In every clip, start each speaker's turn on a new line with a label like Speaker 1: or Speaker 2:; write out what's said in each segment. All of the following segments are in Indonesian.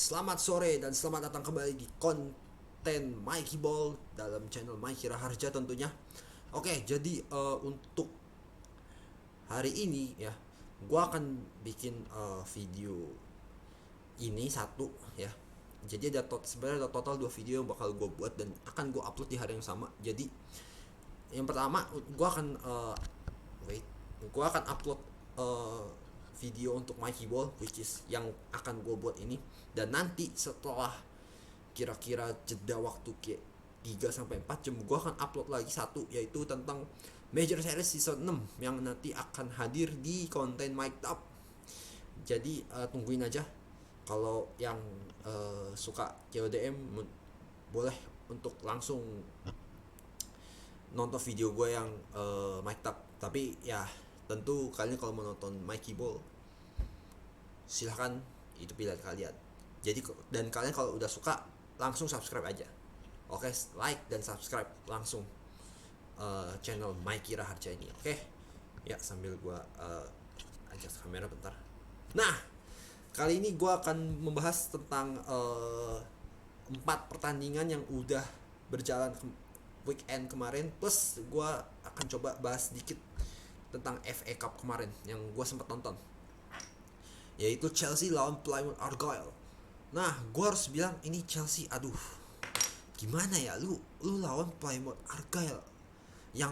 Speaker 1: Selamat sore dan selamat datang kembali di konten Mikey Ball dalam channel Mikey Raharja tentunya. Oke, jadi untuk hari ini ya, gua akan bikin video ini satu ya. Jadi sebenarnya ada total dua video yang bakal gue buat dan akan gue upload di hari yang sama. Jadi yang pertama gue akan wait, gue akan upload uh, video untuk Mikey Ball, which is yang akan gue buat ini. Dan nanti setelah kira-kira jeda waktu kayak 3 sampai 4 jam gue akan upload lagi satu, yaitu tentang Major Series Season 6 yang nanti akan hadir di konten Mike Up. Jadi tungguin aja. Kalau yang suka CODM boleh untuk langsung nonton video gue yang Mike Up. Tapi ya tentu kalian kalau mau nonton Mikey Ball silahkan, itu pilihan kalian. Jadi dan kalian kalau udah suka langsung subscribe aja. Oke, like dan subscribe langsung channel Mikey Raharja ini. Oke, ya sambil gue adjust kamera bentar. Nah, kali ini gue akan membahas tentang 4 pertandingan yang udah berjalan weekend kemarin, plus gue akan coba bahas sedikit tentang FA Cup kemarin yang gue sempat nonton, yaitu Chelsea lawan Plymouth Argyle. Nah, gue harus bilang ini Chelsea, aduh, gimana ya, lu lawan Plymouth Argyle yang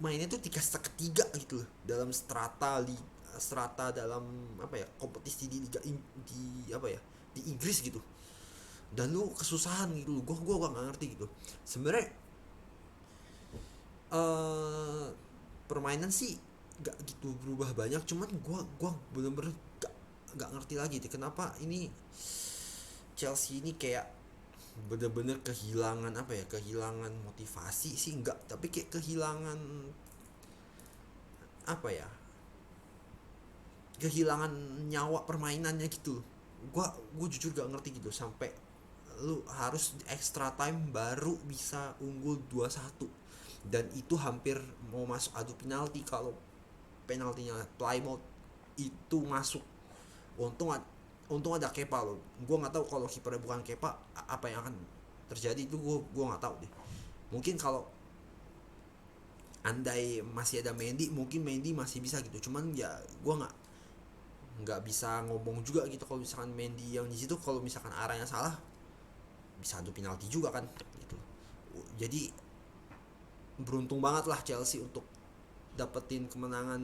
Speaker 1: mainnya tuh ketiga gitu loh, dalam strata dalam apa ya, kompetisi di liga di apa ya, di Inggris gitu. Dan lu kesusahan gitu, gue nggak ngerti gitu sebenarnya. Permainan sih gak gitu berubah banyak, cuman gue bener-bener gak ngerti lagi deh kenapa ini Chelsea ini kayak bener-bener kehilangan apa ya, kehilangan motivasi sih enggak, tapi kayak kehilangan apa ya, kehilangan nyawa permainannya gitu. Gue jujur gak ngerti gitu, sampai lu harus extra time baru bisa unggul 2-1, dan itu hampir mau masuk adu penalti kalau penaltinya Plymouth itu masuk. Untung ada Kepa loh. Gue nggak tahu kalau kipernya bukan Kepa apa yang akan terjadi, itu gue nggak tahu deh. Mungkin kalau andai masih ada Mendy, mungkin Mendy masih bisa gitu, cuman ya gue nggak bisa ngomong juga gitu kalau misalkan Mendy yang di situ, kalau misalkan arahnya salah bisa adu penalti juga kan gitu. Jadi beruntung banget lah Chelsea untuk dapetin kemenangan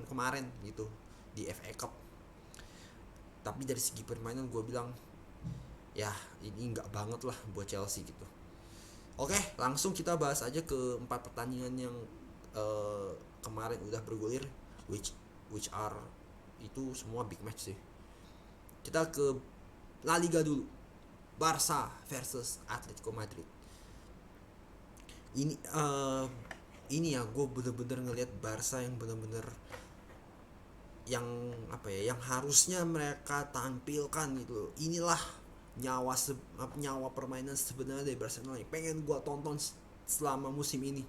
Speaker 1: kemarin gitu di FA Cup. Tapi dari segi permainan gue bilang ya ini nggak banget lah buat Chelsea gitu. Oke, langsung kita bahas aja ke 4 pertandingan yang kemarin udah bergulir, which are itu semua big match sih. Kita ke La Liga dulu. Barca versus Atletico Madrid. Ini ya, gue bener-bener ngelihat Barca yang bener-bener yang apa ya, yang harusnya mereka tampilkan gitu loh. Inilah nyawa permainan sebenarnya dari Barcelona yang pengen gue tonton selama musim ini.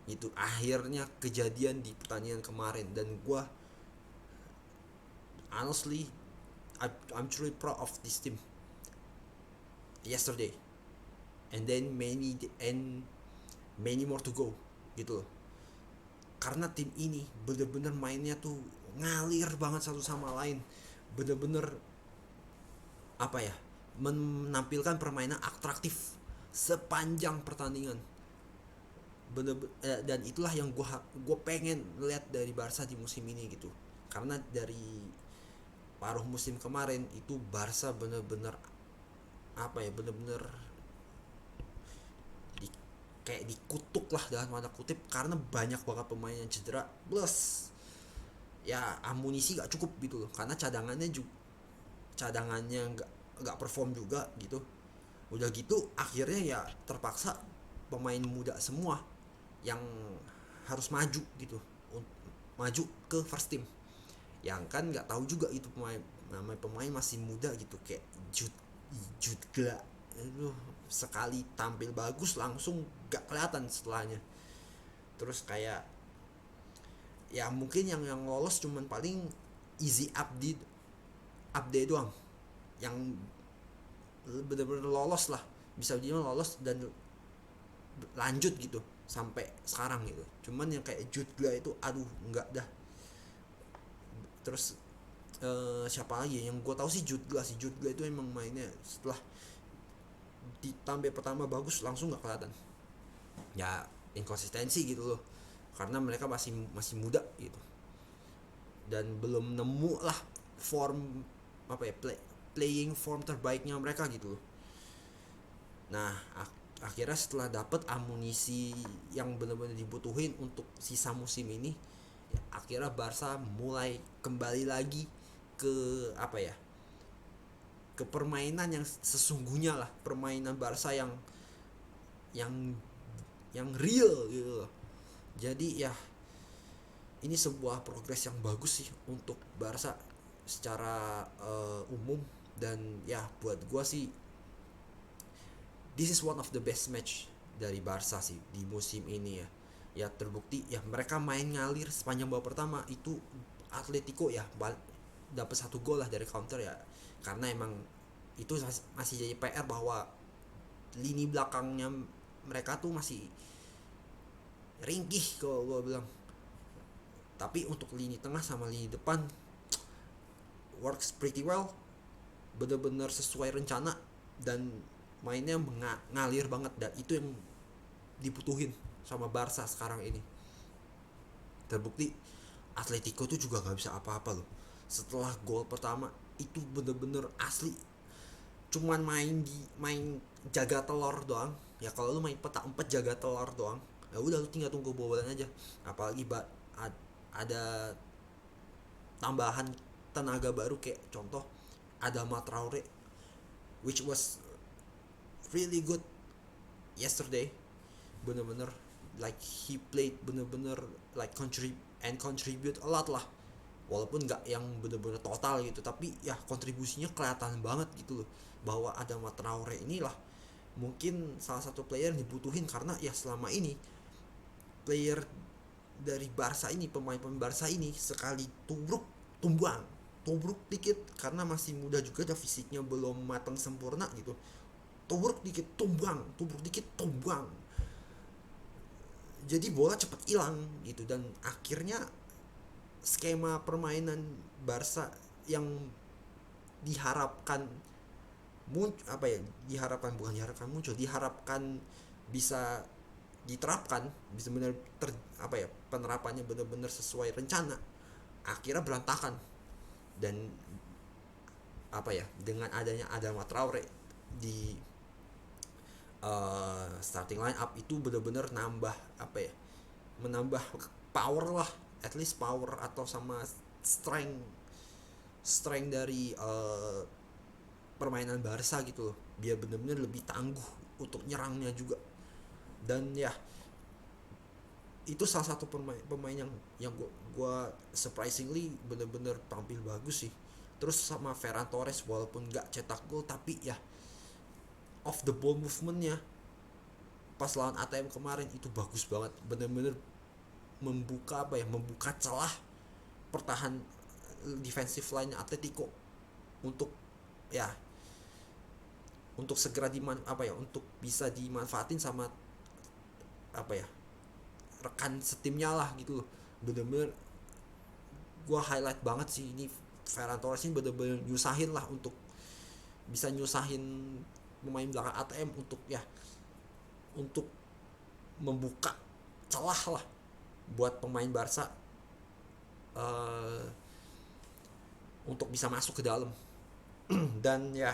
Speaker 1: Itu akhirnya kejadian di pertandingan kemarin, dan gue honestly I'm truly proud of this team yesterday, and then many more to go gitu loh. Karena tim ini bener-bener mainnya tuh ngalir banget satu sama lain, bener-bener apa ya, menampilkan permainan atraktif sepanjang pertandingan. Dan itulah yang gue pengen lihat dari Barca di musim ini gitu. Karena dari paruh musim kemarin itu Barca bener-bener apa ya, bener-bener kayak dikutuk lah dalam tanda kutip, karena banyak banget pemain yang cedera, plus ya amunisi gak cukup gitu loh, karena cadangannya nggak perform juga gitu. Udah gitu akhirnya ya terpaksa pemain muda semua yang harus maju gitu, maju ke first team, yang kan nggak tahu juga itu pemain masih muda gitu, kayak Jude aduh, sekali tampil bagus langsung gak kelihatan setelahnya. Terus kayak ya mungkin yang lolos cuman paling Easy Abdi update doang yang bener-bener lolos lah, bisa dibilang lolos dan lanjut gitu sampai sekarang gitu. Cuman yang kayak Jude Gla itu aduh enggak dah. Terus siapa lagi yang gue tahu sih Jude Gla itu emang mainnya setelah ditambah pertama bagus langsung nggak kelihatan, ya inkonsistensi gitu loh, karena mereka masih masih muda gitu dan belum nemu lah form apa ya playing form terbaiknya mereka gitu loh. Nah akhirnya setelah dapet amunisi yang benar-benar dibutuhin untuk sisa musim ini, ya, akhirnya Barca mulai kembali lagi ke apa ya, ke permainan yang sesungguhnya lah, permainan Barca yang yang real gitu loh. Jadi ya ini sebuah progres yang bagus sih untuk Barca secara umum, dan ya buat gue sih this is one of the best match dari Barca sih di musim ini ya. Ya terbukti ya mereka main ngalir sepanjang babak pertama itu. Atletico ya dapat 1 gol lah dari counter ya, karena emang itu masih jadi PR bahwa lini belakangnya mereka tuh masih ringkih kalau gue bilang. Tapi untuk lini tengah sama lini depan works pretty well, bener-bener sesuai rencana dan mainnya ngalir banget, dan itu yang dibutuhin sama Barca sekarang ini. Terbukti Atletico tuh juga gak bisa apa-apa loh setelah gol pertama itu, bener-bener asli cuman main jaga telur doang ya. Kalau lu main petak umpet jaga telur doang ya udah, lu tinggal tunggu bobolan aja. Apalagi ada tambahan tenaga baru kayak contoh Adama Traore, which was really good yesterday. Bener-bener like he played bener-bener like contribute a lot lah, walaupun nggak yang bener-bener total gitu, tapi ya kontribusinya kelihatan banget gitu loh, bahwa Adama Traore inilah mungkin salah satu player yang dibutuhin, karena ya selama ini player dari Barca ini, pemain-pemain Barca ini sekali tubruk dikit karena masih muda juga, dan fisiknya belum matang sempurna gitu, tubruk dikit tumbang, jadi bola cepet hilang gitu. Dan akhirnya skema permainan Barca yang diharapkan diharapkan bisa diterapkan, bisa benar penerapannya benar-benar sesuai rencana, akhirnya berantakan. Dan dengan adanya Adama Traore di starting line up itu benar-benar menambah power lah, at least power atau sama strength dari permainan Barca gitu loh, biar benar-benar lebih tangguh untuk nyerangnya juga. Dan ya itu salah satu pemain yang gua surprisingly bener-bener tampil bagus sih. Terus sama Ferran Torres, walaupun nggak cetak gol tapi ya off the ball movementnya pas lawan ATM kemarin itu bagus banget, bener-bener membuka celah pertahan defensive line Atletico untuk ya untuk segera untuk bisa dimanfaatin sama rekan setimnya lah gitu loh. Bener-bener gue highlight banget sih ini, Ferran Torres ini bener-bener nyusahin lah untuk bisa nyusahin pemain belakang ATM untuk membuka celah lah buat pemain Barca untuk bisa masuk ke dalam. Dan ya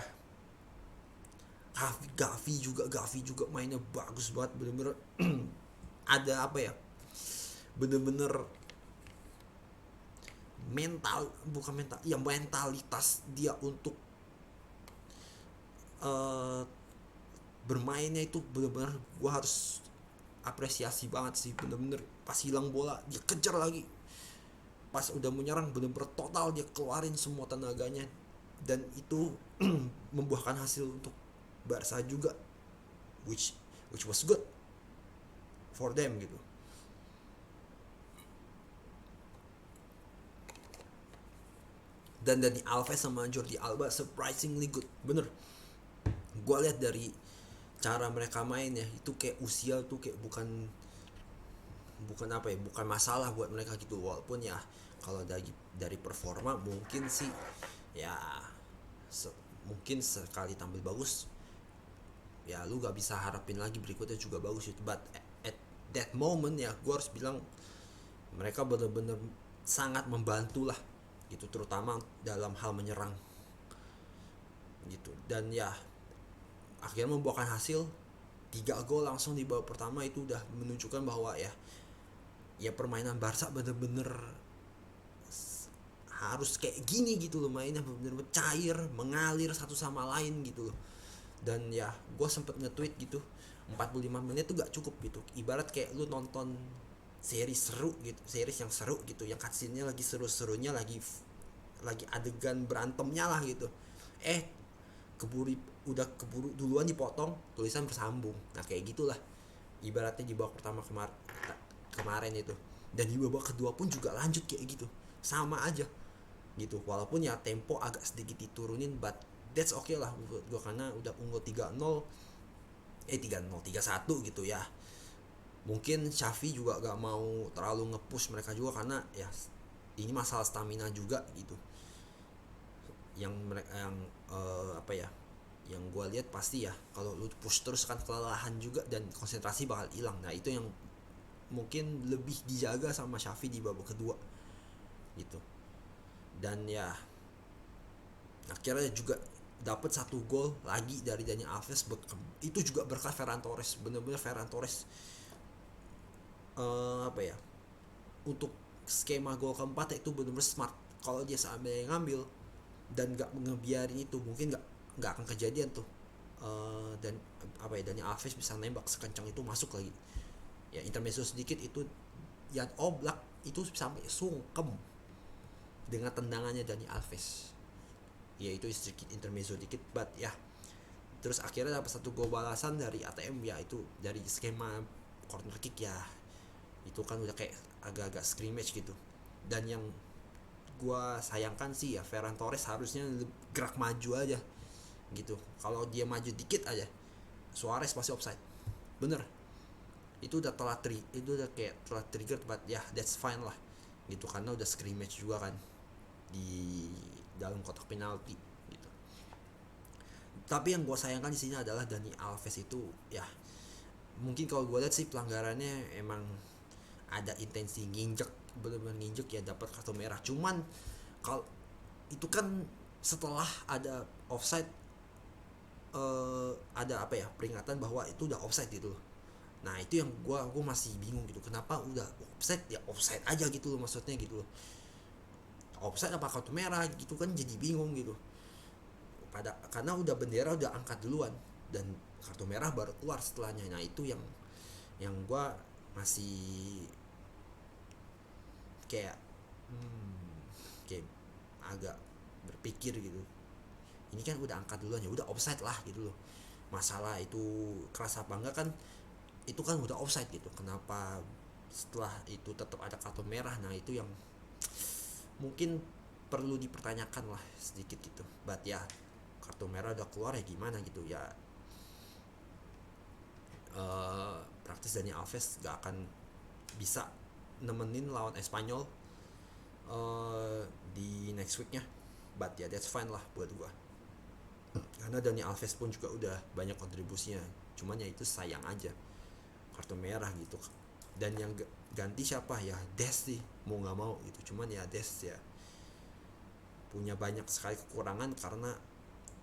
Speaker 1: Gavi juga mainnya bagus banget, bener-bener ada bener-bener mentalitas dia untuk bermainnya itu bener-bener gue harus apresiasi banget sih. Bener-bener pas hilang bola dia kejar lagi, pas udah menyerang bener-bener total dia keluarin semua tenaganya, dan itu membuahkan hasil untuk Barca juga, which was good for them gitu. Dan Dani Alves sama Jordi Alba surprisingly good, bener. Gue lihat dari cara mereka main ya, itu kayak usia tuh kayak bukan bukan apa ya, bukan masalah buat mereka gitu. Walaupun ya kalau dari performa mungkin sih ya se, mungkin sekali tampil bagus ya lu gak bisa harapin lagi berikutnya juga bagus itu. But at that moment ya gue harus bilang mereka bener-bener sangat membantu lah gitu, terutama dalam hal menyerang gitu. Dan ya akhirnya membuahkan hasil 3 gol langsung di babak pertama. Itu udah menunjukkan bahwa ya permainan Barca bener-bener harus kayak gini gitu loh, mainnya bener-bener cair, mengalir satu sama lain gitu loh. Dan ya gue sempet nge-tweet gitu, 45 menit tuh gak cukup gitu, ibarat kayak lu nonton series seru gitu, series yang seru gitu, yang cutscene-nya lagi seru-serunya, lagi adegan berantemnya lah gitu, keburu udah keburu duluan dipotong tulisan bersambung. Nah kayak gitulah ibaratnya di babak pertama kemarin itu. Dan di babak kedua pun juga lanjut kayak gitu, sama aja gitu. Walaupun ya tempo agak sedikit diturunin, but that's okay lah buat gue karena udah unggul 3-0, 3-1 gitu ya. Mungkin Xavi juga gak mau terlalu nge-push mereka juga karena ya ini masalah stamina juga gitu. Yang mereka apa ya, yang gue lihat pasti ya kalau lu push terus kan kelelahan juga dan konsentrasi bakal hilang. Nah itu yang mungkin lebih dijaga sama Xavi di babak kedua gitu. Dan ya akhirnya juga dapat 1 gol lagi dari Dani Alves. Itu juga berkat Ferran Torres, bener-bener Ferran Torres apa ya, untuk skema gol keempat itu bener-bener smart. Kalau dia sampai ngambil dan gak ngebiarin itu, mungkin gak akan kejadian tuh. Dan apa ya, Dani Alves bisa nembak sekencang itu, masuk lagi ya. Intermezzo sedikit itu Jan Oblak itu sampai sungkem dengan tendangannya Dani Alves ya. Itu sedikit intermezzo dikit, but ya terus akhirnya dapat 1 gol balasan dari ATM ya, itu dari skema corner kick ya. Itu kan udah kayak agak-agak scrimmage gitu. Dan yang gua sayangkan sih ya, Ferran Torres harusnya gerak maju aja gitu. Kalau dia maju dikit aja Suarez pasti offside, bener. Itu udah itu udah kayak telah trigger, but ya that's fine lah gitu, karena udah scrimmage juga kan di dalam kotak penalti gitu. Tapi yang gue sayangkan di sini adalah Dani Alves itu ya, mungkin kalau gue lihat sih pelanggarannya emang ada intensi nginjek, bener-bener nginjek ya, dapat kartu merah. Cuman kalau itu kan setelah ada offside, ada apa ya, peringatan bahwa itu udah offside gitu loh. Nah itu yang gue masih bingung gitu, kenapa udah offside ya offside aja gitu loh, maksudnya gitu loh. Offside apa kartu merah gitu kan, jadi bingung gitu. Karena udah bendera udah angkat duluan dan kartu merah baru keluar setelahnya. Nah itu yang gue masih kayak kayak agak berpikir gitu, ini kan udah angkat duluan ya, udah offside lah gitu loh. Masalah itu keras apa enggak kan, itu kan udah offside gitu, kenapa setelah itu tetap ada kartu merah? Nah itu yang mungkin perlu dipertanyakan lah sedikit gitu. But ya kartu merah udah keluar ya gimana gitu ya. Praktis Dani Alves gak akan bisa nemenin lawan Espanyol di next weeknya. But ya that's fine lah buat gua, karena Dani Alves pun juga udah banyak kontribusinya. Cuman ya itu sayang aja kartu merah gitu. Dan yang ganti siapa ya, Des sih, mau nggak mau gitu. Cuman ya Des ya punya banyak sekali kekurangan karena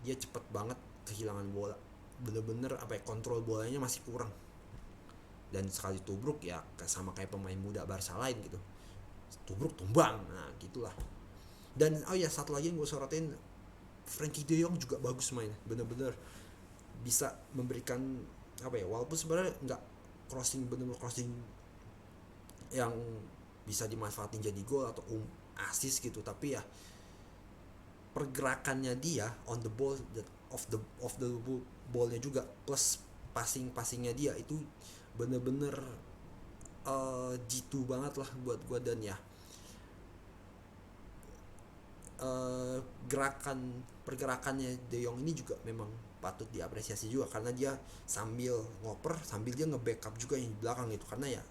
Speaker 1: dia cepet banget kehilangan bola, bener-bener apa ya, kontrol bolanya masih kurang. Dan sekali tubruk ya sama kayak pemain muda Barca lain gitu, tubruk tumbang, nah gitulah. Dan oh ya satu lagi yang gue sorotin, Frankie De Jong juga bagus main, bener-bener bisa memberikan apa ya, walaupun sebenarnya nggak crossing, bener-bener crossing yang bisa dimanfaatin jadi gol atau assist gitu, tapi ya pergerakannya dia on the ball, of the ballnya juga, plus passingnya dia itu bener-bener jitu banget lah buat gue. Dan ya pergerakannya De Jong ini juga memang patut diapresiasi juga, karena dia sambil ngoper sambil dia nge-backup juga yang di belakang gitu, karena ya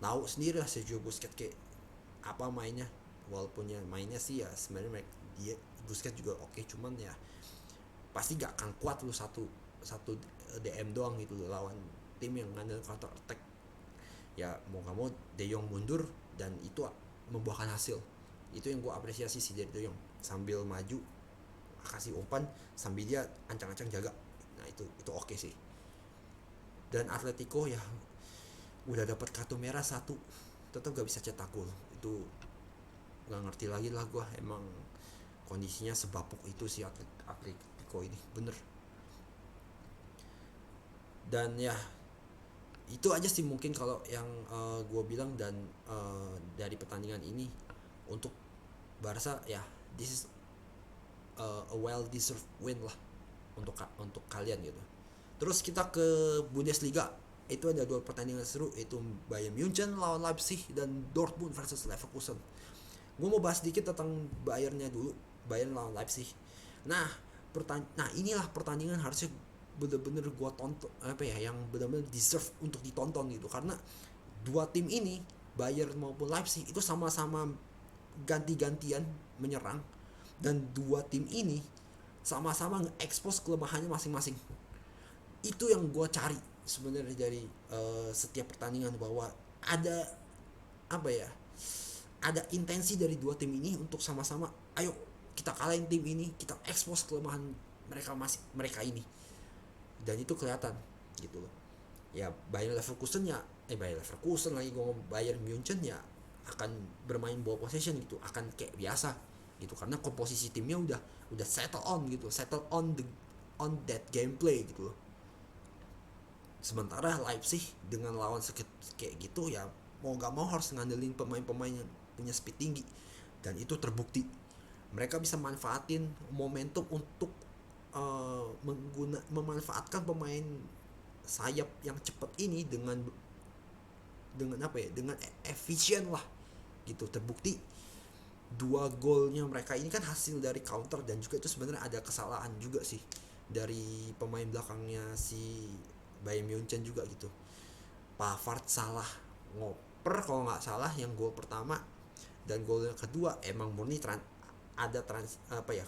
Speaker 1: tahu sendiri lah Sergio Busquets kayak apa mainnya. Walaupun ya mainnya sih ya sebenarnya dia Busquets juga oke, cuman ya pasti gak akan kuat lu satu satu DM doang gitu loh lawan tim yang ngandalin counter attack. Ya mau gak mau De Jong mundur dan itu membuahkan hasil. Itu yang gue apresiasi sih dari De Jong, sambil maju kasih umpan sambil dia ancang-ancang jaga. Nah itu oke sih. Dan Atletico ya udah dapat kartu merah satu tetap gak bisa cetak gol. Itu nggak ngerti lagi lah gue, emang kondisinya sebapuk itu sih Atletico ini bener. Dan ya itu aja sih mungkin kalau yang gue bilang. Dan dari pertandingan ini untuk Barca ya this is a well deserved win lah untuk kalian gitu. Terus kita ke Bundesliga, itu ada dua pertandingan seru, itu Bayern Munchen lawan Leipzig dan Dortmund versus Leverkusen. Gue mau bahas sedikit tentang Bayernnya dulu, Bayern lawan Leipzig. Nah inilah pertandingan harusnya bener-bener gue tonton, apa ya, yang bener-bener deserve untuk ditonton gitu, karena dua tim ini Bayern maupun Leipzig itu sama-sama ganti-gantian menyerang, dan dua tim ini sama-sama nge-expose kelemahannya masing-masing. Itu yang gue cari sebenarnya dari setiap pertandingan, bahwa ada apa ya, ada intensi dari dua tim ini untuk sama-sama ayo kita kalahin tim ini, kita expose kelemahan mereka ini, dan itu kelihatan gitu loh. Ya Bayern Leverkusen lagi gue ngomong, Bayern Munchen ya akan bermain ball possession gitu, akan kayak biasa gitu, karena komposisi timnya udah settle on that gameplay gitu loh. Sementara Leipzig dengan lawan kayak gitu ya mau gak mau harus ngandelin pemain-pemain yang punya speed tinggi, dan itu terbukti. Mereka bisa manfaatin momentum untuk memanfaatkan pemain sayap yang cepat ini dengan apa ya, dengan efisien lah gitu. Terbukti dua golnya mereka ini kan hasil dari counter, dan juga itu sebenarnya ada kesalahan juga sih dari pemain belakangnya si Bayern Munchen juga gitu. Pavard salah ngoper kalau nggak salah yang gol pertama, dan gol yang kedua emang murni apa ya,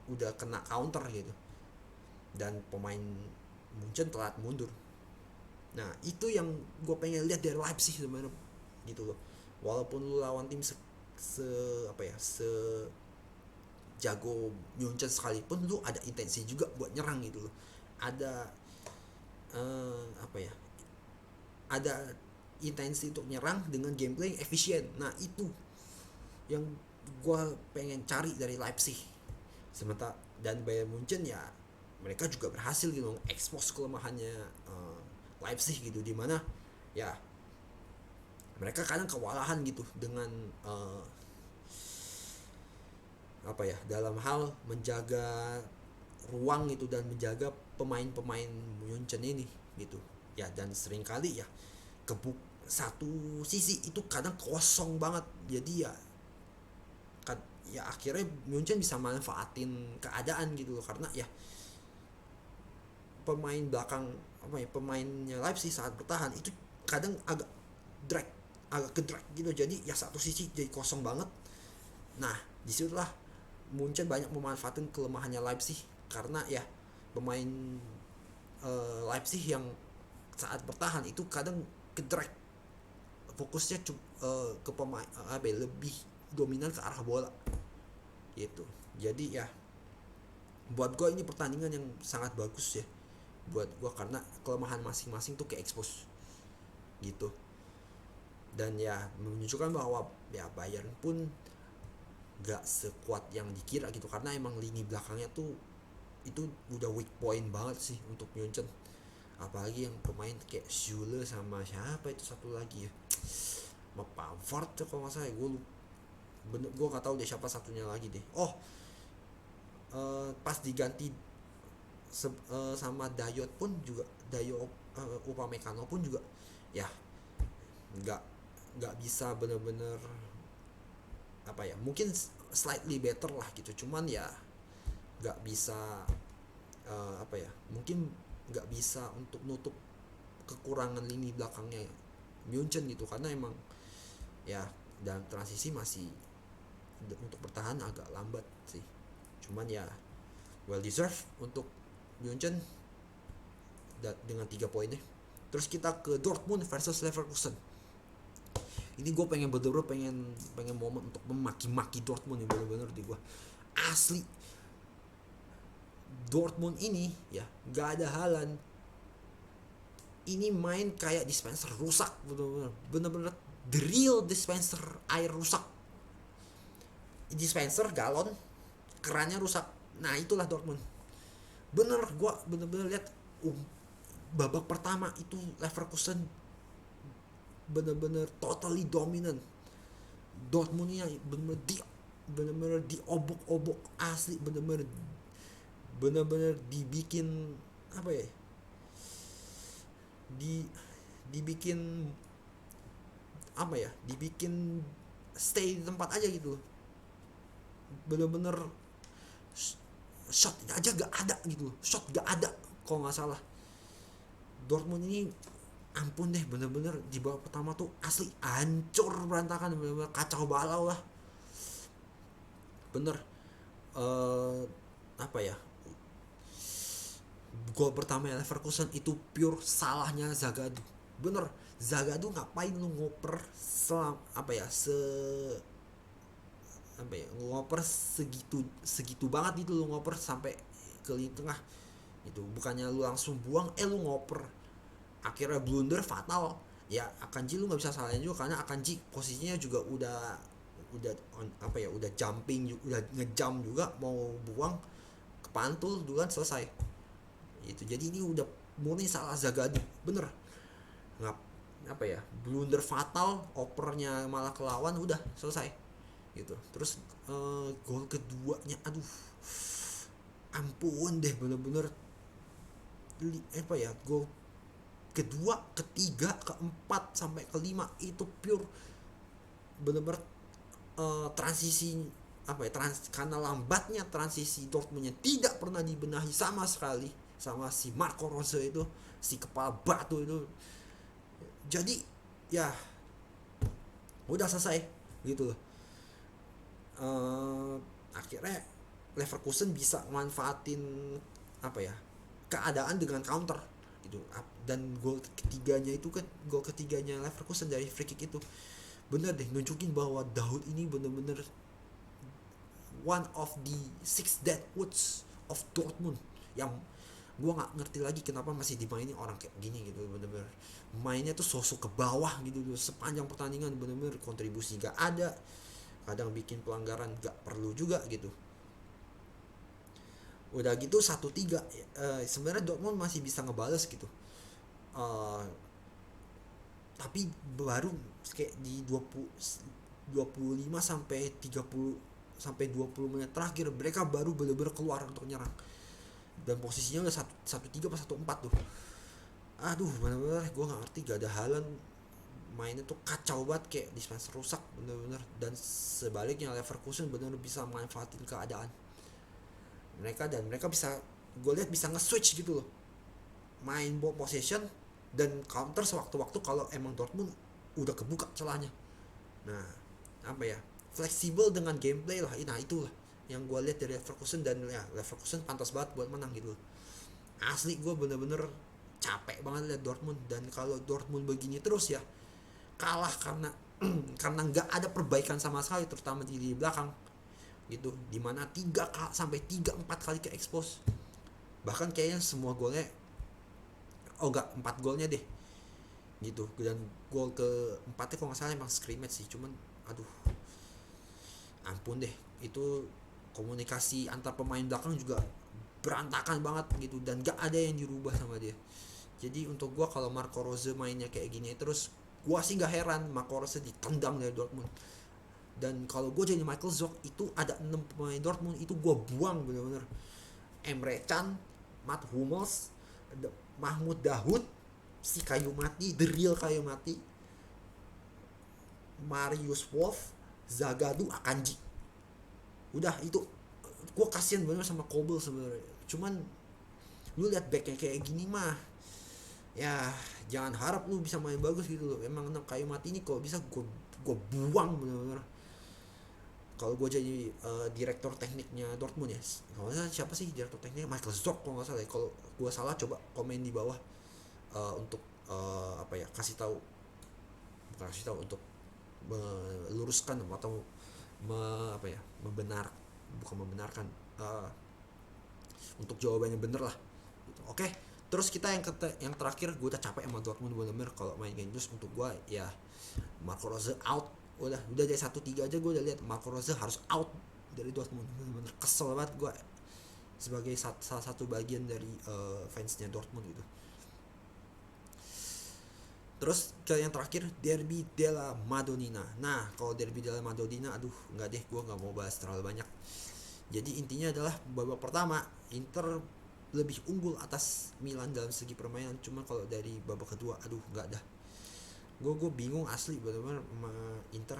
Speaker 1: udah kena counter gitu, dan pemain Munchen telat mundur. Nah itu yang gue pengen lihat dari Leipzig sebenarnya gitu loh. Walaupun lu lawan tim apa ya, jago Munchen sekalipun, lu ada intensi juga buat nyerang gitu loh. Ada apa ya, ada intensi untuk nyerang dengan gameplay yang efisien. Nah itu yang gue pengen cari dari Leipzig. Sementara dan Bayern Munchen ya mereka juga berhasil gitu expose kelemahannya Leipzig gitu, dimana ya mereka kadang kewalahan gitu dengan apa ya, dalam hal menjaga ruang itu dan menjaga pemain-pemain Munchen ini gitu ya. Dan seringkali ya satu sisi itu kadang kosong banget, jadi ya akhirnya Munchen bisa manfaatin keadaan gitu loh, karena ya pemain belakang apa ya, pemainnya Leipzig saat bertahan itu kadang agak kedrag gitu, jadi ya satu sisi jadi kosong banget. Nah disitulah Munchen banyak memanfaatkan kelemahannya Leipzig, karena ya pemain Leipzig yang saat bertahan itu kadang kedrag, fokusnya ke pemain lebih dominan ke arah bola gitu. Jadi ya buat gue ini pertandingan yang sangat bagus ya buat gue, karena kelemahan masing-masing tuh ke expose gitu. Dan ya menunjukkan bahwa ya Bayern pun gak sekuat yang dikira gitu, karena emang lini belakangnya tuh itu udah weak point banget sih untuk Munchen. Apalagi yang pemain kayak Schüle sama siapa itu satu lagi ya, sama Pavard tuh kalau nggak salah, gue nggak tahu deh siapa satunya lagi deh. Pas diganti sama Dayot pun juga, Upamecano pun juga ya nggak bisa bener-bener apa ya, mungkin slightly better lah gitu, cuman ya nggak bisa mungkin nggak bisa untuk nutup kekurangan lini belakangnya Munchen gitu, karena emang ya dalam transisi masih untuk bertahan agak lambat sih. Cuman ya well deserved untuk Munchen dengan 3 poinnya. Terus kita ke Dortmund versus Leverkusen. Ini gue bener-bener pengen momen untuk memaki-maki Dortmund, yang bener-bener di gue asli. Dortmund ini ya gak ada Haaland, ini main kayak dispenser rusak, bener-bener the real dispenser air rusak, dispenser galon kerannya rusak. Nah itulah Dortmund. Gue bener-bener lihat babak pertama itu Leverkusen bener-bener totally dominant. Dortmundnya bener-bener diobok-obok asli, bener-bener dibikin dibikin stay di tempat aja gitu. Bener-bener shot aja gak ada gitu, shot gak ada kalau nggak salah. Dortmund ini ampun deh, bener-bener di babak pertama tuh asli hancur berantakan, bener-bener kacau balau lah. Bener gol pertama Leverkusen itu pure salahnya Zagadou. Bener, Zagadou ngapain lu ngoper ngoper segitu banget itu, lu ngoper sampai ke lini tengah itu, bukannya lu langsung buang, lu ngoper, akhirnya blunder fatal. Ya Akanji lu nggak bisa salahin juga, karena Akanji posisinya juga udah jumping, udah ngejam juga mau buang, kepantul duluan, selesai itu. Jadi ini udah murni salah Zagadou, bener. Blunder fatal, opernya malah ke lawan, udah selesai gitu. Terus gol keduanya aduh ampun deh, bener-bener gol kedua, ketiga, keempat sampai kelima itu pure bener-bener transisi karena lambatnya transisi Dortmundnya tidak pernah dibenahi sama sekali sama si Marco Rose itu, si kepala batu itu. Jadi ya udah selesai gitu loh. Akhirnya Leverkusen bisa manfaatin keadaan dengan counter gitu. Dan gol ketiganya Leverkusen dari free kick itu bener deh nunjukin bahwa Dahoud ini bener-bener one of the six deadwoods of Dortmund, yang gue nggak ngerti lagi kenapa masih dimainin orang kayak gini gitu. Bener-bener mainnya tuh sosok ke bawah gitu sepanjang pertandingan, bener-bener kontribusi gak ada, kadang bikin pelanggaran gak perlu juga gitu. Udah gitu 1-3, sebenarnya Dortmund masih bisa ngebales gitu, tapi baru kayak di 25 sampai 30 sampai 20 menit terakhir mereka baru benar-benar keluar untuk nyerang, dan posisinya udah 1-3 pas 1-4 tuh. Aduh benar-benar gue nggak ngerti, gak ada Haaland, mainnya tuh kacau banget, kayak dispenser rusak bener-bener. Dan sebaliknya Leverkusen bener-bener bisa manfaatin keadaan mereka bisa, gue lihat bisa nge-switch gitu loh, main ball possession dan counter sewaktu-waktu kalau emang Dortmund udah kebuka celahnya. Nah fleksibel dengan gameplay lah. Nah itulah yang gue lihat dari Leverkusen, dan ya Leverkusen pantas banget buat menang gitu. Asli gue bener-bener capek banget lihat Dortmund, dan kalau Dortmund begini terus ya kalah karena nggak ada perbaikan sama sekali, terutama di belakang gitu, dimana 3-4 kali ke expose, bahkan kayaknya semua golnya 4 golnya deh gitu. Dan gol ke-4 kalau nggak salah emang scrimmage sih, cuman aduh ampun deh, itu komunikasi antar pemain belakang juga berantakan banget gitu, dan gak ada yang dirubah sama dia. Jadi untuk gue kalau Marco Rose mainnya kayak gini terus, gue sih gak heran Marco Rose ditendang dari Dortmund. Dan kalau gue jadi Michael Zorc, itu ada 6 pemain Dortmund itu gue buang bener-bener. Emre Can, Matt Hummels, Mahmoud Dahoud, si kayu mati, the real kayu mati, Marius Wolf, Zagadou, Akanji. Udah itu, gue kasihan banget sama Kobel sebenarnya. Cuman lu lihat backnya kayak gini mah, ya jangan harap lu bisa main bagus gitu loh. Emang kayu mati ini kalau bisa gue buang bener-bener. Kalau gue jadi direktur tekniknya Dortmund ya, kalau nggak salah siapa sih direktur tekniknya, Michael Zorc kalau nggak salah ya. Kalau gue salah coba komen di bawah, untuk apa ya, kasih tahu, bukan kasih tahu, untuk meluruskan atau apa ya, bukan membenarkan, uh, untuk jawabannya bener lah gitu. Oke, terus kita yang terakhir, gue udah capek sama Dortmund bener-bener kalau main kayak terus. Untuk gue ya Marco Rose out. Udah dari 1-3 aja gue udah lihat Marco Rose harus out dari Dortmund. Bener-bener kesel banget gue sebagai salah satu bagian dari fansnya Dortmund gitu. Terus ke yang terakhir, Derby della Madonnina. Nah, kalau Derby della Madonnina, aduh, nggak deh, gue nggak mau bahas terlalu banyak. Jadi intinya adalah babak pertama Inter lebih unggul atas Milan dalam segi permainan. Cuma kalau dari babak kedua, aduh, nggak dah. Gue bingung asli benar-benar sama Inter.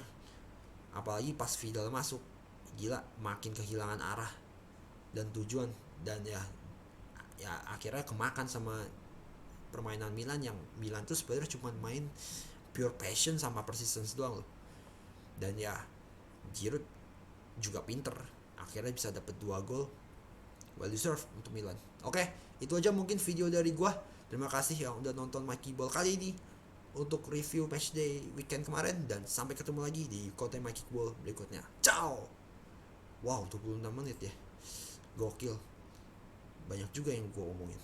Speaker 1: Apalagi pas Vidal masuk, gila, makin kehilangan arah dan tujuan. Dan ya akhirnya kemakan sama permainan Milan, yang Milan tuh sebenarnya cuma main pure passion sama persistence doang loh. Dan ya Giroud juga pinter, akhirnya bisa dapet 2 gol, well deserved untuk Milan. Oke, itu aja mungkin video dari gua. Terima kasih yang udah nonton Mikey Ball kali ini untuk review matchday weekend kemarin, dan sampai ketemu lagi di konten Mikey Ball berikutnya. Ciao. Wow, 26 menit ya, gokil, banyak juga yang gua omongin.